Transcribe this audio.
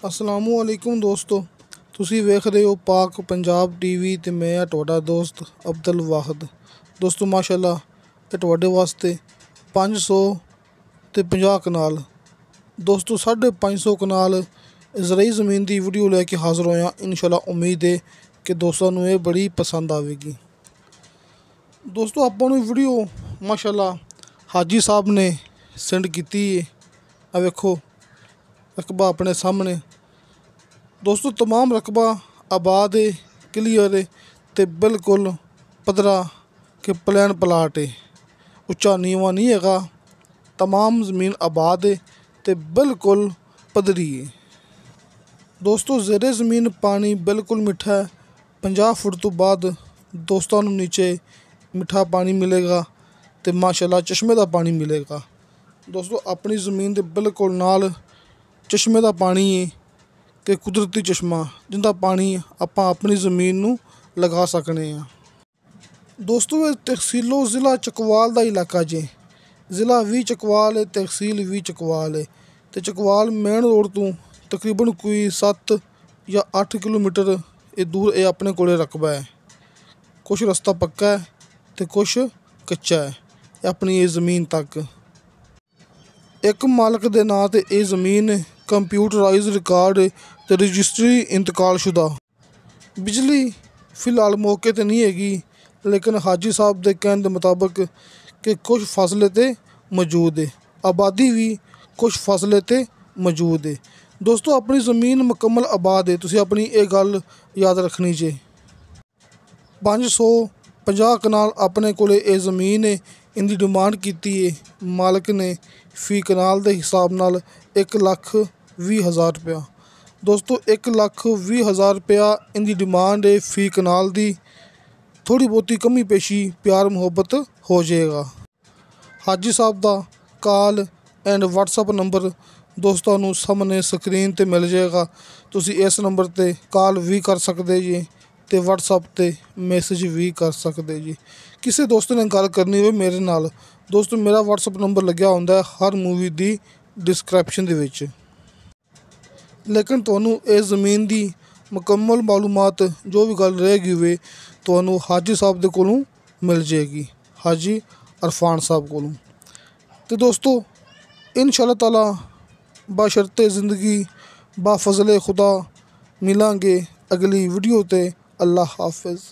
अस्सलामुअलैकुम दोस्तों, ਤੁਸੀਂ ਵੇਖ ਰਹੇ ਹੋ ਪਾਕ ਪੰਜਾਬ ਟੀਵੀ ਤੇ ਮੈਂ ਆ ਤੁਹਾਡਾ ਦੋਸਤ ਅਬਦੁਲ ਵਾਹਿਦ। ਦੋਸਤੋ ਮਾਸ਼ਾਅੱਲਾ ਇਹ ਤੁਹਾਡੇ ਵਾਸਤੇ 500 ਤੇ 50 ਕਨਾਲ ਦੋਸਤੋ 550 ਕਨਾਲ ਜ਼ਰਈ ਜ਼ਮੀਨ ਦੀ ਵੀਡੀਓ ਲੈ ਕੇ ਹਾਜ਼ਰ ਹੋਇਆ। ਇਨਸ਼ਾਅੱਲਾ ਉਮੀਦ ਹੈ ਕਿ ਦੋਸਤਾਂ ਨੂੰ ਇਹ ਬੜੀ ਪਸੰਦ ਆਵੇਗੀ। ਦੋਸਤੋ ਆਪਾਂ ਨੂੰ ਵੀਡੀਓ ਮਾਸ਼ਾਅੱਲਾ ਹਾਜੀ ਸਾਹਿਬ ਨੇ ਸੈਂਡ ਕੀਤੀ ਹੈ। ਆ ਵੇਖੋ ਰਕਬਾ अपने सामने दोस्तों, तमाम रकबा आबाद है, क्लीयर है तो बिल्कुल पधरा के प्लैन प्लाट है, उच्चा नीवा नहीं है। तमाम ज़मीन आबाद है तो बिल्कुल पधरी है। दोस्तों ज़ेरे ज़मीन पानी बिल्कुल मिठा है। 50 फुट तो बाद दोस्तों नीचे मिठा पानी मिलेगा तो माशाल्लाह चश्मे का पानी मिलेगा। दोस्तों अपनी ज़मीन के बिल्कुल नाल चश्मे का पानी है कि कुदरती चश्मा जिंदा पानी ਆਪਾਂ अपनी ज़मीन ਨੂੰ लगा सकते हैं। दोस्तों ये तहसीलो ज़िला चकवाल का इलाका जे, ज़िला भी चकवाल है, तहसील भी चकवाल है। तो चकवाल मेन रोड तो तकरीबन कोई 7 या 8 किलोमीटर दूर ये अपने कोले रकबा है। कुछ रस्ता पक्का है तो कुछ कच्चा है अपनी ये ज़मीन तक। एक मालक के नाँ ते ये ज़मीन कंप्यूटराइज रिकॉर्ड ते रजिस्ट्री इंतकाल शुदा। बिजली फ़िलहाल मौके ते नहीं हैगी, लेकिन हाजी साहब के कहने के मुताबिक कि कुछ फासले ते मौजूद है, आबादी भी कुछ फासले ते मौजूद है। दोस्तों अपनी ज़मीन मुकम्मल आबाद है, तुसीं अपनी ये गल याद रखनी जे। 550 कनाल अपने कोले ये ज़मीन है, इनकी डिमांड की है मालक ने फी कनाल के हिसाब नाल 1,20,000 रुपया। दोस्तों 1,20,000 रुपया इनकी डिमांड है फी कनाल की। थोड़ी बहुती कमी पेशी प्यार मुहब्बत हो जाएगा। हाजी साहब का कॉल एंड व्हाट्सअप नंबर दोस्तों नू सामने स्क्रीन ते मिल जाएगा। तुसी इस नंबर ते कॉल भी कर सकते जी ते व्हाट्सअप ते मैसेज भी कर सकते जी। किसी दोस्त ने गल करनी हो मेरे नाल, दोस्तों मेरा व्हाट्सअप नंबर लग्या होंदा है हर मूवी की डिस्क्रिप्शन दे विच। लेकिन तुहानू इस ज़मीन की मुकम्मल मालूमात जो भी गल रहेगी हुए तुहानू हाजी साहब दे कोलों मिल जाएगी, हाजी अरफान साहब कोलों। तो दोस्तों इंशाअल्लाह ताला बशर्ते ज़िंदगी बाफज़ले खुदा मिलांगे अगली वीडियो ते। अल्लाह हाफिज़।